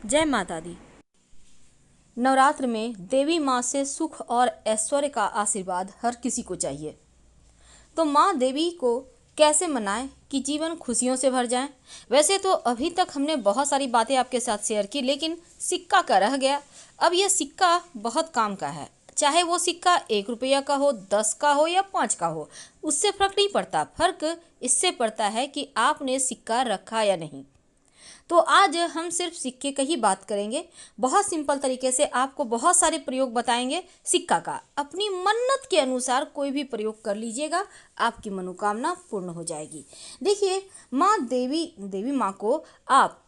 जय माता दी। नवरात्र में देवी माँ से सुख और ऐश्वर्य का आशीर्वाद हर किसी को चाहिए। तो माँ देवी को कैसे मनाएं कि जीवन खुशियों से भर जाए। वैसे तो अभी तक हमने बहुत सारी बातें आपके साथ शेयर की, लेकिन सिक्का का रह गया। अब यह सिक्का बहुत काम का है, चाहे वो सिक्का 1 रुपया का हो, 10 का हो या 5 का हो, उससे फर्क नहीं पड़ता। फर्क इससे पड़ता है कि आपने सिक्का रखा या नहीं। तो आज हम सिर्फ सिक्के की ही बात करेंगे। बहुत सिंपल तरीके से आपको बहुत सारे प्रयोग बताएंगे सिक्का का। अपनी मन्नत के अनुसार कोई भी प्रयोग कर लीजिएगा, आपकी मनोकामना पूर्ण हो जाएगी। देखिए, माँ देवी माँ को आप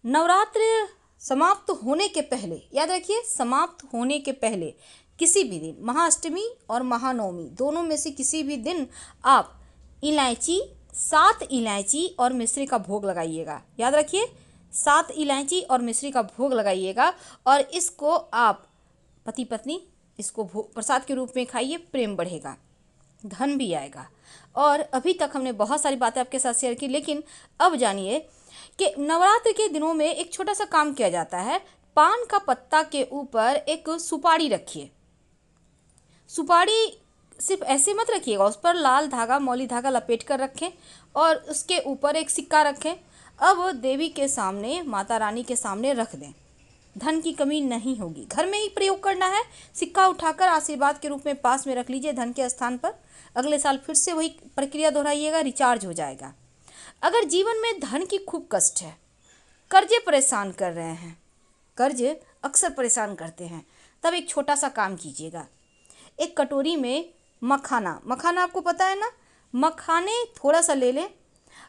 नवरात्र समाप्त होने के पहले, याद रखिए, समाप्त होने के पहले किसी भी दिन, महाअष्टमी और महानवमी दोनों में से किसी भी दिन आप इलायची, 7 इलायची और मिश्री का भोग लगाइएगा। याद रखिए, 7 इलायची और मिश्री का भोग लगाइएगा और इसको आप पति पत्नी इसको प्रसाद के रूप में खाइए। प्रेम बढ़ेगा, धन भी आएगा। और अभी तक हमने बहुत सारी बातें आपके साथ शेयर की, लेकिन अब जानिए कि नवरात्र के दिनों में एक छोटा सा काम किया जाता है। पान का पत्ता के ऊपर एक सुपारी रखिए। सुपारी सिर्फ ऐसे मत रखिएगा, उस पर लाल धागा, मौली धागा लपेट कर रखें और उसके ऊपर एक सिक्का रखें। अब देवी के सामने, माता रानी के सामने रख दें। धन की कमी नहीं होगी। घर में ही प्रयोग करना है। सिक्का उठाकर आशीर्वाद के रूप में पास में रख लीजिए धन के स्थान पर। अगले साल फिर से वही प्रक्रिया दोहराइएगा, रिचार्ज हो जाएगा। अगर जीवन में धन की खूब कष्ट है, कर्जे परेशान कर रहे हैं, कर्ज अक्सर परेशान करते हैं, तब एक छोटा सा काम कीजिएगा। एक कटोरी में मखाना आपको पता है ना, मखाने थोड़ा सा ले लें।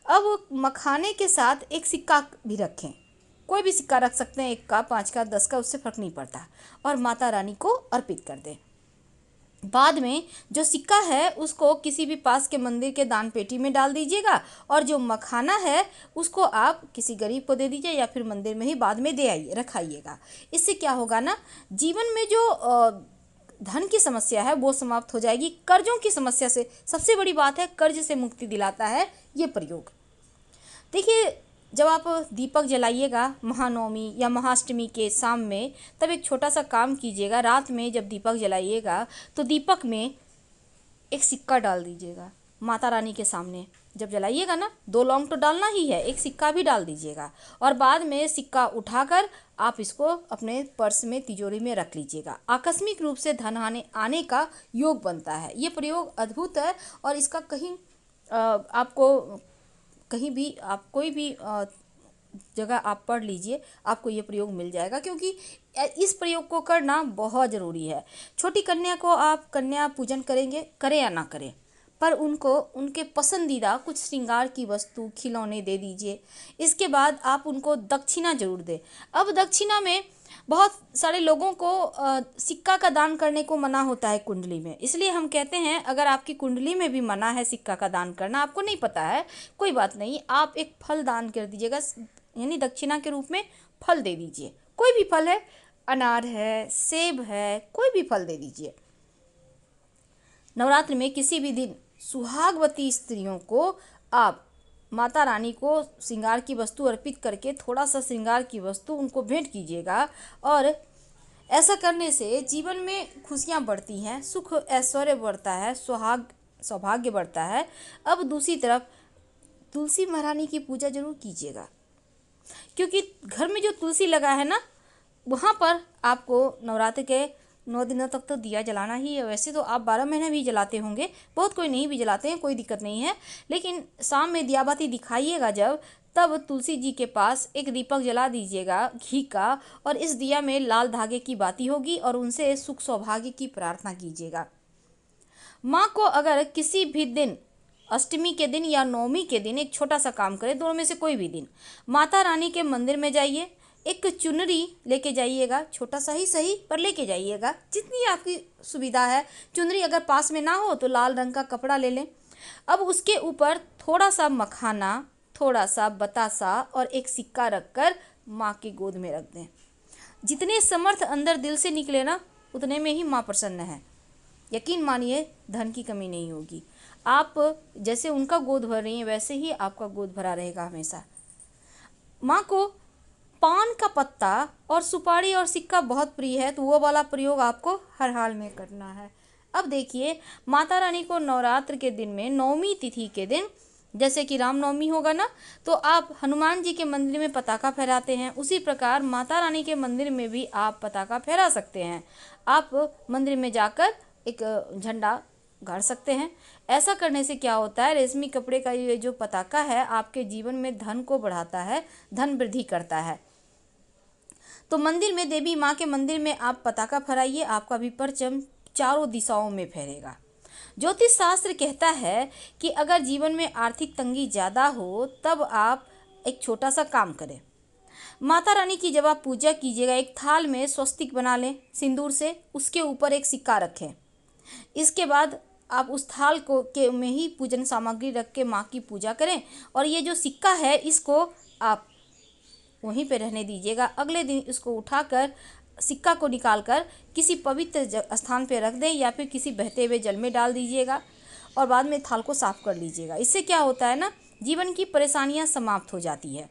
अब मखाने के साथ एक सिक्का भी रखें। कोई भी सिक्का रख सकते हैं, 1 का, 5 का, 10 का, उससे फर्क नहीं पड़ता। और माता रानी को अर्पित कर दें। बाद में जो सिक्का है उसको किसी भी पास के मंदिर के दान पेटी में डाल दीजिएगा और जो मखाना है उसको आप किसी गरीब को दे दीजिए या फिर मंदिर में ही बाद में दे आइए, रखाइएगा। इससे क्या होगा ना, जीवन में जो धन की समस्या है वो समाप्त हो जाएगी। कर्जों की समस्या से, सबसे बड़ी बात है, कर्ज से मुक्ति दिलाता है ये प्रयोग। देखिए, जब आप दीपक जलाइएगा महानवमी या महाअष्टमी के शाम में, तब एक छोटा सा काम कीजिएगा। रात में जब दीपक जलाइएगा तो दीपक में एक सिक्का डाल दीजिएगा माता रानी के सामने। जब जलाइएगा ना, 2 लौंग तो डालना ही है, एक सिक्का भी डाल दीजिएगा और बाद में सिक्का उठाकर आप इसको अपने पर्स में, तिजोरी में रख लीजिएगा। आकस्मिक रूप से धन आने का योग बनता है। ये प्रयोग अद्भुत है और इसका कहीं आपको कहीं भी, आप कोई भी जगह आप पढ़ लीजिए, आपको ये प्रयोग मिल जाएगा, क्योंकि इस प्रयोग को करना बहुत ज़रूरी है। छोटी कन्या को आप कन्या पूजन करेंगे, करें या ना करें, पर उनको उनके पसंदीदा कुछ श्रृंगार की वस्तु, खिलौने दे दीजिए। इसके बाद आप उनको दक्षिणा जरूर दें। अब दक्षिणा में बहुत सारे लोगों को सिक्का का दान करने को मना होता है कुंडली में, इसलिए हम कहते हैं अगर आपकी कुंडली में भी मना है सिक्का का दान करना, आपको नहीं पता है, कोई बात नहीं, आप एक फल दान कर दीजिएगा। यानी दक्षिणा के रूप में फल दे दीजिए। कोई भी फल है, अनार है, सेब है, कोई भी फल दे दीजिए। नवरात्र में किसी भी दिन सुहागवती स्त्रियों को आप माता रानी को श्रृंगार की वस्तु अर्पित करके थोड़ा सा श्रृंगार की वस्तु उनको भेंट कीजिएगा और ऐसा करने से जीवन में खुशियाँ बढ़ती हैं, सुख ऐश्वर्य बढ़ता है, सौभाग्य बढ़ता है। अब दूसरी तरफ तुलसी महारानी की पूजा जरूर कीजिएगा, क्योंकि घर में जो तुलसी लगा है ना, वहाँ पर आपको नवरात्र के 9 दिनों तक तो दिया जलाना ही है। वैसे तो आप 12 महीने भी जलाते होंगे, बहुत कोई नहीं भी जलाते हैं, कोई दिक्कत नहीं है, लेकिन शाम में दिया बाती दिखाइएगा जब, तब तुलसी जी के पास एक दीपक जला दीजिएगा घी का, और इस दिया में लाल धागे की बाती होगी और उनसे सुख सौभाग्य की प्रार्थना कीजिएगा। माँ को अगर किसी भी दिन, अष्टमी के दिन या नवमी के दिन, एक छोटा सा काम करें, दोनों में से कोई भी दिन, माता रानी के मंदिर में जाइए, एक चुनरी लेके जाइएगा, छोटा सा ही सही पर लेके जाइएगा, जितनी आपकी सुविधा है। चुनरी अगर पास में ना हो तो लाल रंग का कपड़ा ले लें। अब उसके ऊपर थोड़ा सा मखाना, थोड़ा सा बतासा और एक सिक्का रखकर माँ की गोद में रख दें। जितने समर्थ अंदर दिल से निकले ना, उतने में ही माँ प्रसन्न है। यकीन मानिए, धन की कमी नहीं होगी। आप जैसे उनका गोद भर रही हैं, वैसे ही आपका गोद भरा रहेगा हमेशा। माँ को पान का पत्ता और सुपारी और सिक्का बहुत प्रिय है, तो वो वाला प्रयोग आपको हर हाल में करना है। अब देखिए, माता रानी को नवरात्र के दिन में, नवमी तिथि के दिन, जैसे कि रामनवमी होगा ना, तो आप हनुमान जी के मंदिर में पताका फहराते हैं, उसी प्रकार माता रानी के मंदिर में भी आप पताका फहरा सकते हैं। आप मंदिर में जाकर एक झंडा गाड़ सकते हैं। ऐसा करने से क्या होता है, रेशमी कपड़े का ये जो पताका है आपके जीवन में धन को बढ़ाता है, धन वृद्धि करता है। तो मंदिर में, देवी माँ के मंदिर में आप पताका फहराइए, आपका भी परचम चारों दिशाओं में फहरेगा। ज्योतिष शास्त्र कहता है कि अगर जीवन में आर्थिक तंगी ज़्यादा हो तब आप एक छोटा सा काम करें। माता रानी की जब आप पूजा कीजिएगा, एक थाल में स्वस्तिक बना लें सिंदूर से, उसके ऊपर एक सिक्का रखें। इसके बाद आप उस थाल को के में ही पूजन सामग्री रख के माँ की पूजा करें, और ये जो सिक्का है इसको आप वहीं पे रहने दीजिएगा। अगले दिन इसको उठाकर, सिक्का को निकालकर किसी पवित्र स्थान पे रख दें, या फिर किसी बहते हुए जल में डाल दीजिएगा, और बाद में थाल को साफ कर लीजिएगा। इससे क्या होता है ना, जीवन की परेशानियां समाप्त हो जाती है।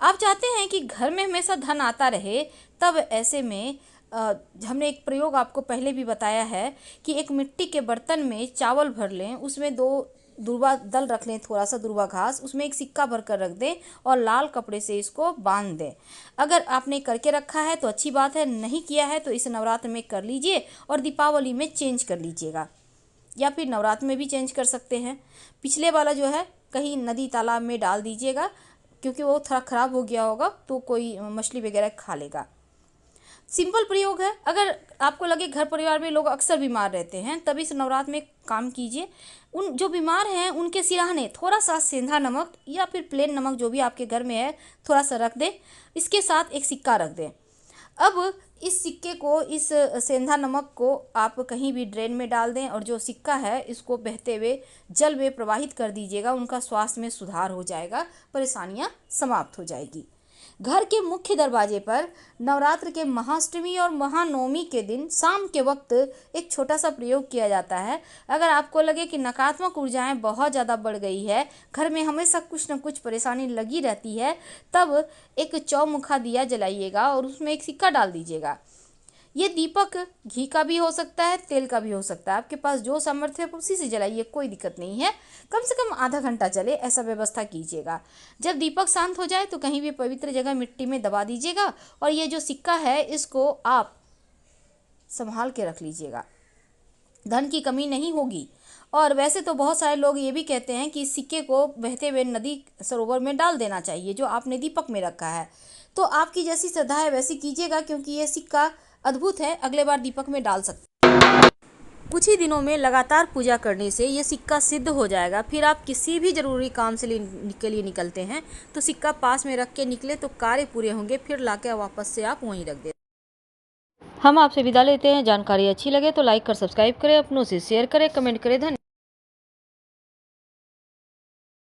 आप चाहते हैं कि घर में हमेशा धन आता रहे, तब ऐसे में हमने एक प्रयोग आपको पहले भी बताया है कि एक मिट्टी के बर्तन में चावल भर लें, उसमें 2 दूर्वा दल रख लें, थोड़ा सा दूर्वा घास, उसमें एक सिक्का भर कर रख दें और लाल कपड़े से इसको बांध दें। अगर आपने करके रखा है तो अच्छी बात है, नहीं किया है तो इस नवरात्र में कर लीजिए और दीपावली में चेंज कर लीजिएगा, या फिर नवरात्र में भी चेंज कर सकते हैं। पिछले वाला जो है कहीं नदी तालाब में डाल दीजिएगा, क्योंकि वो थोड़ा ख़राब हो गया होगा तो कोई मछली वगैरह खा लेगा। सिंपल प्रयोग है। अगर आपको लगे घर परिवार में लोग अक्सर बीमार रहते हैं, तभी इस नवरात्र में काम कीजिए। उन जो बीमार हैं उनके सिरहाने थोड़ा सा सेंधा नमक या फिर प्लेन नमक जो भी आपके घर में है थोड़ा सा रख दें, इसके साथ एक सिक्का रख दें। अब इस सिक्के को, इस सेंधा नमक को आप कहीं भी ड्रेन में डाल दें, और जो सिक्का है इसको बहते हुए जल में प्रवाहित कर दीजिएगा। उनका स्वास्थ्य में सुधार हो जाएगा, परेशानियां समाप्त हो जाएगी। घर के मुख्य दरवाजे पर नवरात्र के महाअष्टमी और महानवमी के दिन शाम के वक्त एक छोटा सा प्रयोग किया जाता है। अगर आपको लगे कि नकारात्मक ऊर्जाएं बहुत ज़्यादा बढ़ गई है, घर में हमेशा कुछ न कुछ परेशानी लगी रहती है, तब एक चौमुखा दिया जलाइएगा और उसमें एक सिक्का डाल दीजिएगा। ये दीपक घी का भी हो सकता है, तेल का भी हो सकता है, आपके पास जो सामर्थ्य है उसी से जलाइए, कोई दिक्कत नहीं है। कम से कम आधा घंटा चले ऐसा व्यवस्था कीजिएगा। जब दीपक शांत हो जाए तो कहीं भी पवित्र जगह मिट्टी में दबा दीजिएगा, और ये जो सिक्का है इसको आप संभाल के रख लीजिएगा, धन की कमी नहीं होगी। और वैसे तो बहुत सारे लोग ये भी कहते हैं कि इस सिक्के को बहते हुए नदी सरोवर में डाल देना चाहिए, जो आपने दीपक में रखा है। तो आपकी जैसी श्रद्धा है वैसी कीजिएगा, क्योंकि ये सिक्का अद्भुत है, अगले बार दीपक में डाल सकते हैं। कुछ ही दिनों में लगातार पूजा करने से ये सिक्का सिद्ध हो जाएगा। फिर आप किसी भी ज़रूरी काम के लिए निकलते हैं तो सिक्का पास में रख के निकले तो कार्य पूरे होंगे, फिर लाके वापस से आप वहीं रख दें। हम आपसे विदा लेते हैं। जानकारी अच्छी लगे तो लाइक कर सब्सक्राइब करें, अपनों से शेयर करें, कमेंट करें। धन्यवाद।